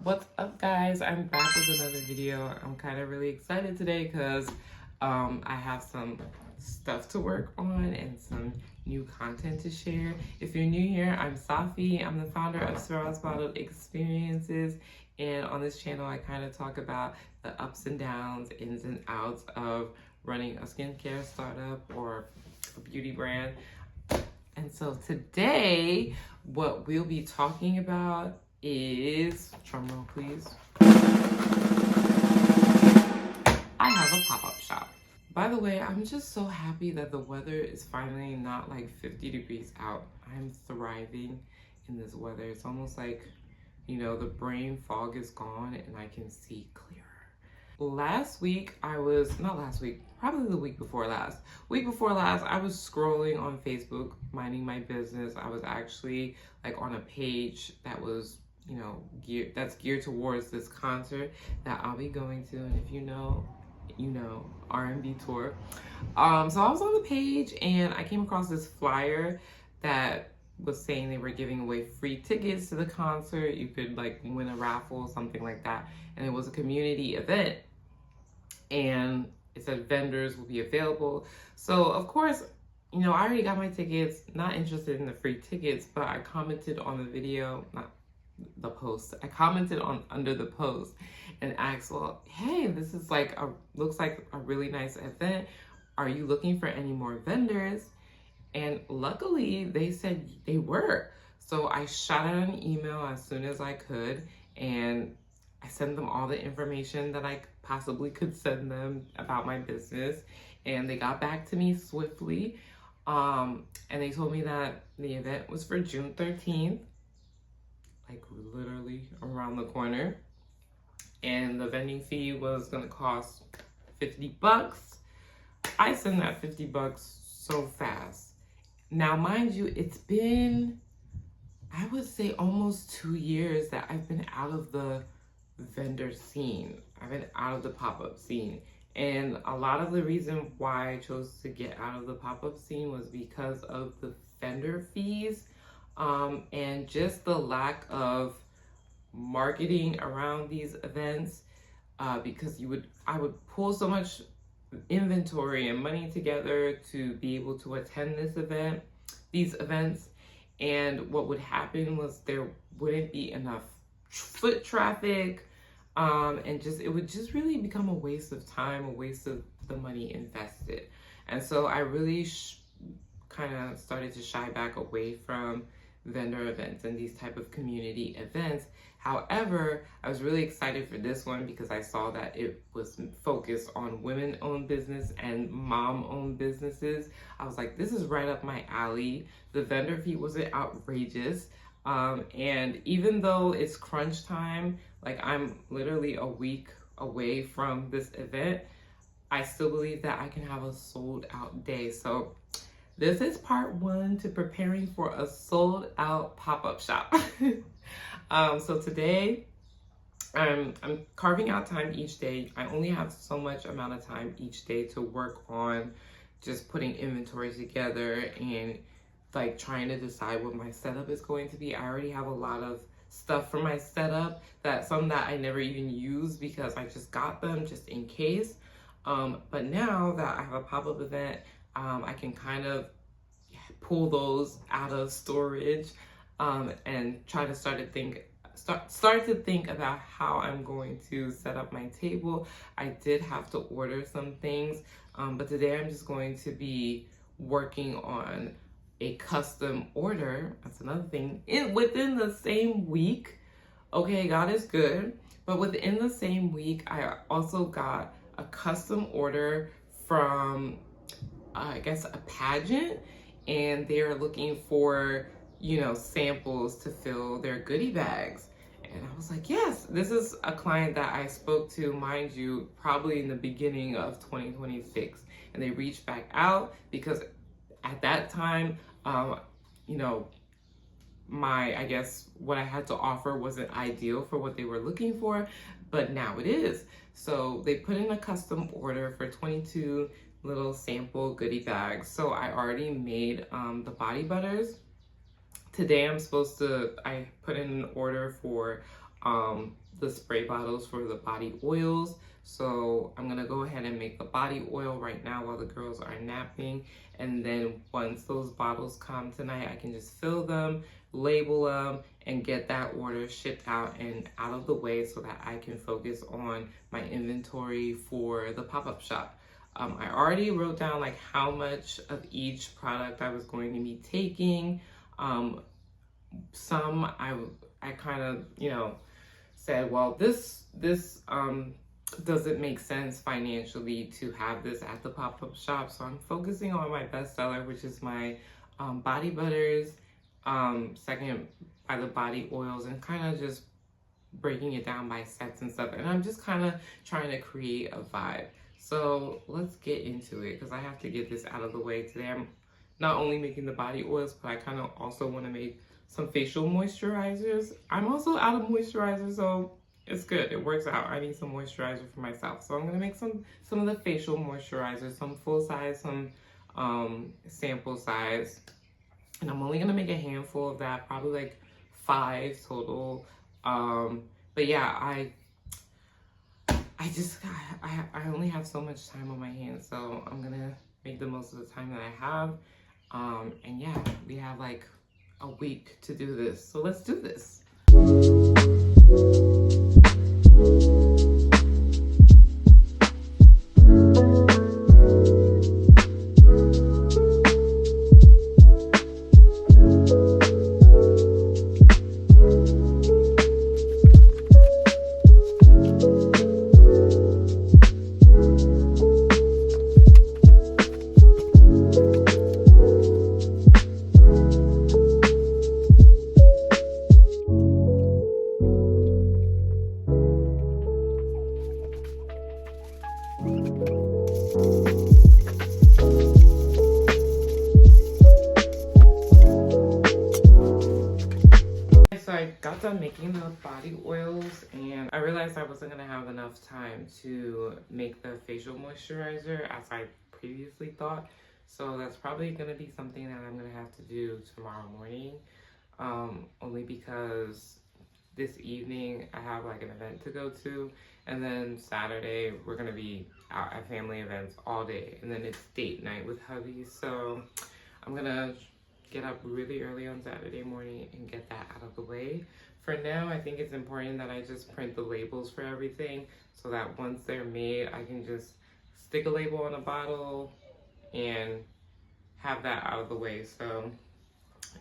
What's up, guys? I'm back with another video. I'm kind of really excited today because I have some stuff to work on and some new content to share. If you're new here, I'm Safi. I'm the founder of Spirals Bottled Experiences, and on this channel I kind of talk about the ups and downs, ins and outs of running a skincare startup or a beauty brand. And so today what we'll be talking about is, drumroll please, I have a pop-up shop. By the way, I'm just so happy that the weather is finally not like 50 degrees out. I'm thriving in this weather. It's almost like, you know, the brain fog is gone and I can see clearer. Last week, probably the week before last, I was scrolling on Facebook, minding my business. I was actually like on a page that was, you know, geared towards this concert that I'll be going to. And if you know, R&B tour. So I was on the page and I came across this flyer that was saying they were giving away free tickets to the concert. You could like win a raffle, something like that. And it was a community event. And it said vendors will be available. So of course, you know, I already got my tickets, not interested in the free tickets, but I commented on the video, not the post. I commented on under the post and asked, well, hey, this is like looks like a really nice event. Are you looking for any more vendors? And luckily they said they were. So I shot out an email as soon as I could, and I sent them all the information that I possibly could send them about my business, and they got back to me swiftly. And they told me that the event was for June 13th, like literally around the corner, and the vending fee was gonna cost $50. I sent that $50 so fast. Now, mind you, it's been, I would say, almost 2 years that I've been out of the vendor scene. I've been out of the pop-up scene. And a lot of the reason why I chose to get out of the pop-up scene was because of the vendor fees, and just the lack of marketing around these events, because I would pull so much inventory and money together to be able to attend these events, and what would happen was there wouldn't be enough foot traffic, and it would just really become a waste of time, a waste of the money invested. And so I really kind of started to shy back away from vendor events and these type of community events. However, I was really excited for this one because I saw that it was focused on women-owned business and mom-owned businesses. I was like, this is right up my alley. The vendor fee wasn't outrageous. And even though it's crunch time, like I'm literally a week away from this event, I still believe that I can have a sold out day. So this is part 1 to preparing for a sold out pop-up shop. So today I'm carving out time each day. I only have so much amount of time each day to work on just putting inventory together and like trying to decide what my setup is going to be. I already have a lot of stuff for my setup, some that I never even use because I just got them just in case. But now that I have a pop-up event, I can kind of pull those out of storage, and try to start to think about how I'm going to set up my table. I did have to order some things, but today I'm just going to be working on a custom order. That's another thing. Within the same week, okay, God is good, but within the same week, I also got a custom order from, I guess, a pageant, and they're looking for, you know, samples to fill their goodie bags. And I was like, yes, this is a client that I spoke to, mind you, probably in the beginning of 2026. And they reached back out because at that time, you know, I guess what I had to offer wasn't ideal for what they were looking for, but now it is. So they put in a custom order for 22 little sample goodie bags. So I already made the body butters. Today I put in an order for the spray bottles for the body oils. So I'm gonna go ahead and make the body oil right now while the girls are napping. And then once those bottles come tonight, I can just fill them, label them, and get that order shipped out and out of the way so that I can focus on my inventory for the pop-up shop. I already wrote down like how much of each product I was going to be taking. Some I kind of, you know, said, well, this doesn't make sense financially to have this at the pop-up shop. So I'm focusing on my bestseller, which is my body butters, second by the body oils, and kind of just breaking it down by sets and stuff. And I'm just kind of trying to create a vibe. So let's get into it because I have to get this out of the way today. I'm not only making the body oils, but I kind of also want to make some facial moisturizers. I'm also out of moisturizer, so it's good. It works out. I need some moisturizer for myself. So I'm going to make some of the facial moisturizers, some full size, some sample size. And I'm only going to make a handful of that, probably like 5 total. But yeah, I only have so much time on my hands, so I'm going to make the most of the time that I have. And yeah, we have like a week to do this. So let's do this. So I got done making the body oils and I realized I wasn't going to have enough time to make the facial moisturizer as I previously thought. So that's probably going to be something that I'm going to have to do tomorrow morning. Only because this evening I have like an event to go to, and then Saturday we're going to be out at family events all day, and then it's date night with hubby. So I'm going to get up really early on Saturday morning and get that out of the way. For now, I think it's important that I just print the labels for everything so that once they're made, I can just stick a label on a bottle and have that out of the way. So,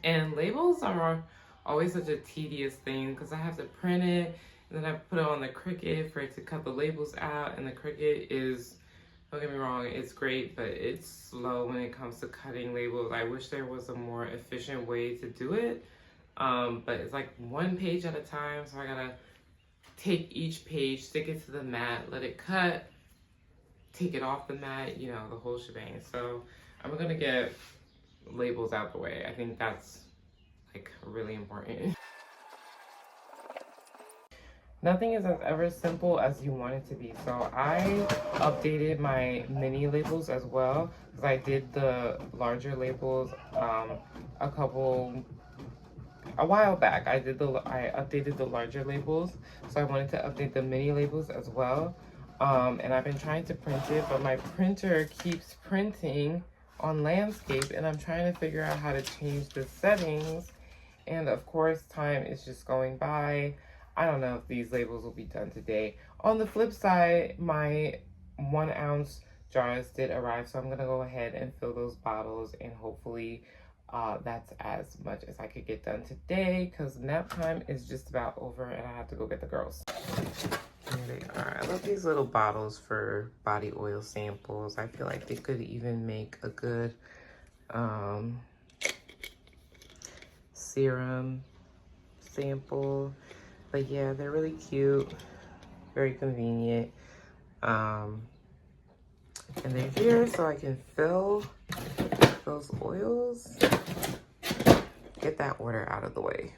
and labels are always such a tedious thing because I have to print it and then I put it on the Cricut for it to cut the labels out, and the Cricut is, don't get me wrong, it's great, but it's slow when it comes to cutting labels. I wish there was a more efficient way to do it, but it's like 1 page at a time, so I gotta take each page, stick it to the mat, let it cut, take it off the mat, you know, the whole shebang. So I'm gonna get labels out the way. I think that's like really important. Nothing is as ever simple as you want it to be. So I updated my mini labels as well because I did the larger labels a while back. I updated the larger labels, so I wanted to update the mini labels as well. And I've been trying to print it, but my printer keeps printing on landscape, and I'm trying to figure out how to change the settings. And of course, time is just going by. I don't know if these labels will be done today. On the flip side, my 1 ounce jars did arrive, so I'm gonna go ahead and fill those bottles, and hopefully that's as much as I could get done today because nap time is just about over and I have to go get the girls. Here they are. I love these little bottles for body oil samples. I feel like they could even make a good serum sample. But yeah, they're really cute, very convenient. And they're here so I can fill those oils, get that order out of the way.